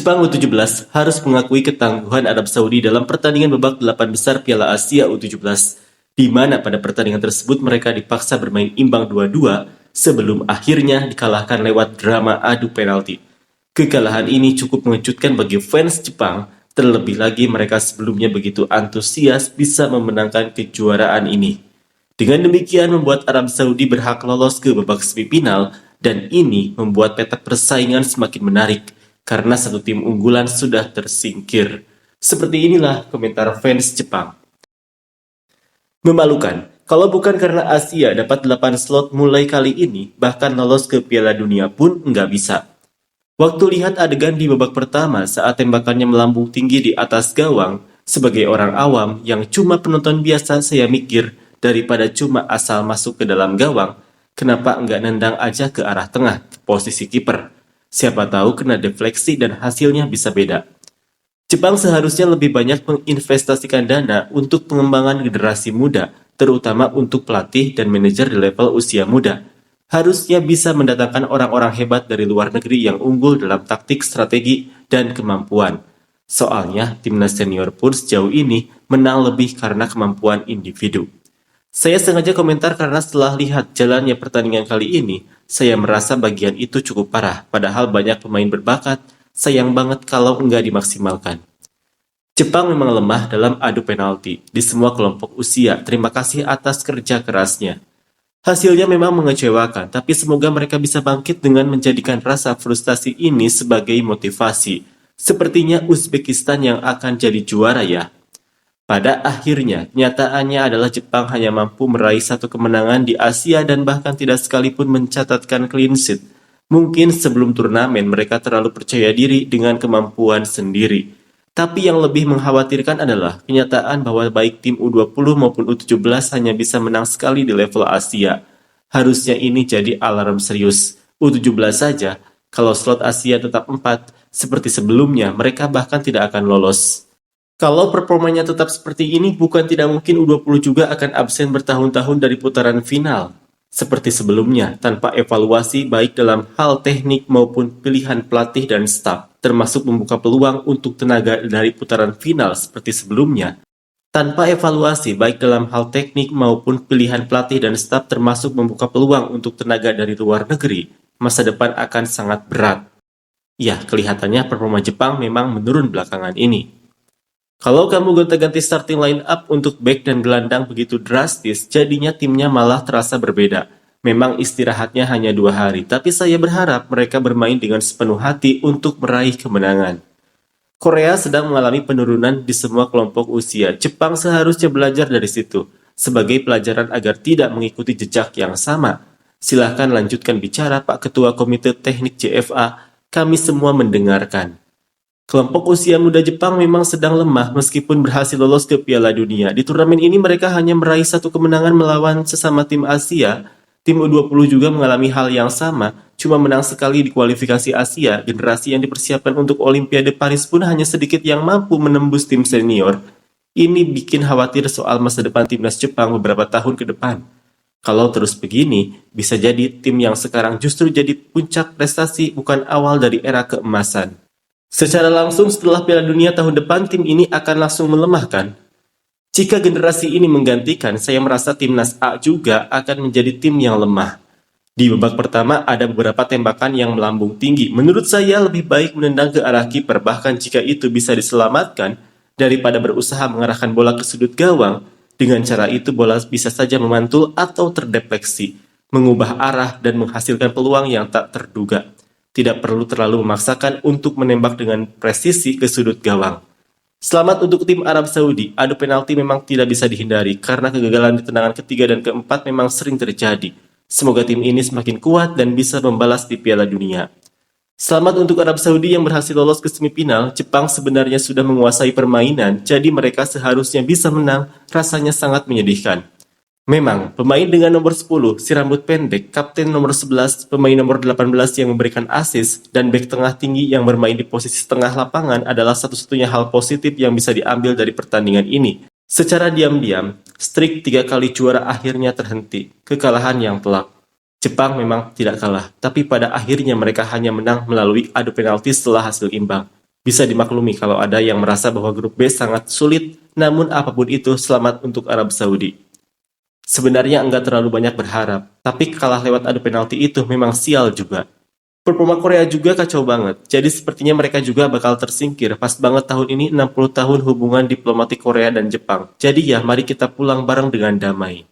Jepang U17 harus mengakui ketangguhan Arab Saudi dalam pertandingan babak 8 besar Piala Asia U17, di mana pada pertandingan tersebut mereka dipaksa bermain imbang 2-2 sebelum akhirnya dikalahkan lewat drama adu penalti. Kekalahan ini cukup mengejutkan bagi fans Jepang, terlebih lagi mereka sebelumnya begitu antusias bisa memenangkan kejuaraan ini. Dengan demikian membuat Arab Saudi berhak lolos ke babak semifinal, dan ini membuat peta persaingan semakin menarik karena satu tim unggulan sudah tersingkir. Seperti inilah komentar fans Jepang. Memalukan, kalau bukan karena Asia dapat 8 slot mulai kali ini, bahkan lolos ke Piala Dunia pun nggak bisa. Waktu lihat adegan di babak pertama saat tembakannya melambung tinggi di atas gawang, sebagai orang awam yang cuma penonton biasa saya mikir, daripada cuma asal masuk ke dalam gawang, kenapa nggak nendang aja ke arah tengah, posisi kiper. Siapa tahu kena defleksi dan hasilnya bisa beda. Jepang seharusnya lebih banyak menginvestasikan dana untuk pengembangan generasi muda, terutama untuk pelatih dan manajer di level usia muda. Harusnya bisa mendatangkan orang-orang hebat dari luar negeri yang unggul dalam taktik, strategi, dan kemampuan. Soalnya, timnas senior pun sejauh ini menang lebih karena kemampuan individu. Saya sengaja komentar karena setelah lihat jalannya pertandingan kali ini, saya merasa bagian itu cukup parah, padahal banyak pemain berbakat, sayang banget kalau nggak dimaksimalkan. Jepang memang lemah dalam adu penalti di semua kelompok usia, terima kasih atas kerja kerasnya. Hasilnya memang mengecewakan, tapi semoga mereka bisa bangkit dengan menjadikan rasa frustasi ini sebagai motivasi. Sepertinya Uzbekistan yang akan jadi juara ya. Pada akhirnya, kenyataannya adalah Jepang hanya mampu meraih satu kemenangan di Asia dan bahkan tidak sekalipun mencatatkan clean sheet. Mungkin sebelum turnamen mereka terlalu percaya diri dengan kemampuan sendiri. Tapi yang lebih mengkhawatirkan adalah kenyataan bahwa baik tim U20 maupun U17 hanya bisa menang sekali di level Asia. Harusnya ini jadi alarm serius. U17 saja, kalau slot Asia tetap 4, seperti sebelumnya, mereka bahkan tidak akan lolos. Kalau performanya tetap seperti ini, bukan tidak mungkin U20 juga akan absen bertahun-tahun dari putaran final. Seperti sebelumnya, tanpa evaluasi baik dalam hal teknik maupun pilihan pelatih dan staf, termasuk membuka peluang untuk tenaga dari putaran final seperti sebelumnya. Tanpa evaluasi baik dalam hal teknik maupun pilihan pelatih dan staf termasuk membuka peluang untuk tenaga dari luar negeri, masa depan akan sangat berat. Ya, kelihatannya performa Jepang memang menurun belakangan ini. Kalau kamu gonta-ganti starting line up untuk back dan gelandang begitu drastis, jadinya timnya malah terasa berbeda. Memang istirahatnya hanya 2 hari, tapi saya berharap mereka bermain dengan sepenuh hati untuk meraih kemenangan. Korea sedang mengalami penurunan di semua kelompok usia. Jepang seharusnya belajar dari situ, sebagai pelajaran agar tidak mengikuti jejak yang sama. Silahkan lanjutkan bicara Pak Ketua Komite Teknik JFA, kami semua mendengarkan. Kelompok usia muda Jepang memang sedang lemah meskipun berhasil lolos ke Piala Dunia. Di turnamen ini mereka hanya meraih satu kemenangan melawan sesama tim Asia. Tim U20 juga mengalami hal yang sama, cuma menang sekali di kualifikasi Asia. Generasi yang dipersiapkan untuk Olimpiade Paris pun hanya sedikit yang mampu menembus tim senior. Ini bikin khawatir soal masa depan timnas Jepang beberapa tahun ke depan. Kalau terus begini, bisa jadi tim yang sekarang justru jadi puncak prestasi bukan awal dari era keemasan. Secara langsung setelah Piala Dunia tahun depan tim ini akan langsung melemahkan. Jika generasi ini menggantikan, saya merasa timnas A juga akan menjadi tim yang lemah. Di babak pertama ada beberapa tembakan yang melambung tinggi. Menurut saya lebih baik menendang ke arah kiper, bahkan jika itu bisa diselamatkan daripada berusaha mengarahkan bola ke sudut gawang. Dengan cara itu bola bisa saja memantul atau terdefleksi, mengubah arah dan menghasilkan peluang yang tak terduga. Tidak perlu terlalu memaksakan untuk menembak dengan presisi ke sudut gawang. Selamat untuk tim Arab Saudi, adu penalti memang tidak bisa dihindari karena kegagalan di tendangan ketiga dan keempat memang sering terjadi. Semoga tim ini semakin kuat dan bisa membalas di Piala Dunia. Selamat untuk Arab Saudi yang berhasil lolos ke semifinal. Jepang sebenarnya sudah menguasai permainan, jadi mereka seharusnya bisa menang, rasanya sangat menyedihkan. Memang, pemain dengan nomor 10, si rambut pendek, kapten nomor 11, pemain nomor 18 yang memberikan assist, dan bek tengah tinggi yang bermain di posisi tengah lapangan adalah satu-satunya hal positif yang bisa diambil dari pertandingan ini. Secara diam-diam, streak 3 kali juara akhirnya terhenti, kekalahan yang telak. Jepang memang tidak kalah, tapi pada akhirnya mereka hanya menang melalui adu penalti setelah hasil imbang. Bisa dimaklumi kalau ada yang merasa bahwa grup B sangat sulit, namun apapun itu selamat untuk Arab Saudi. Sebenarnya enggak terlalu banyak berharap, tapi kalah lewat adu penalti itu memang sial juga. Performa Korea juga kacau banget, jadi sepertinya mereka juga bakal tersingkir. Pas banget tahun ini 60 tahun hubungan diplomatik Korea dan Jepang. Jadi ya, mari kita pulang bareng dengan damai.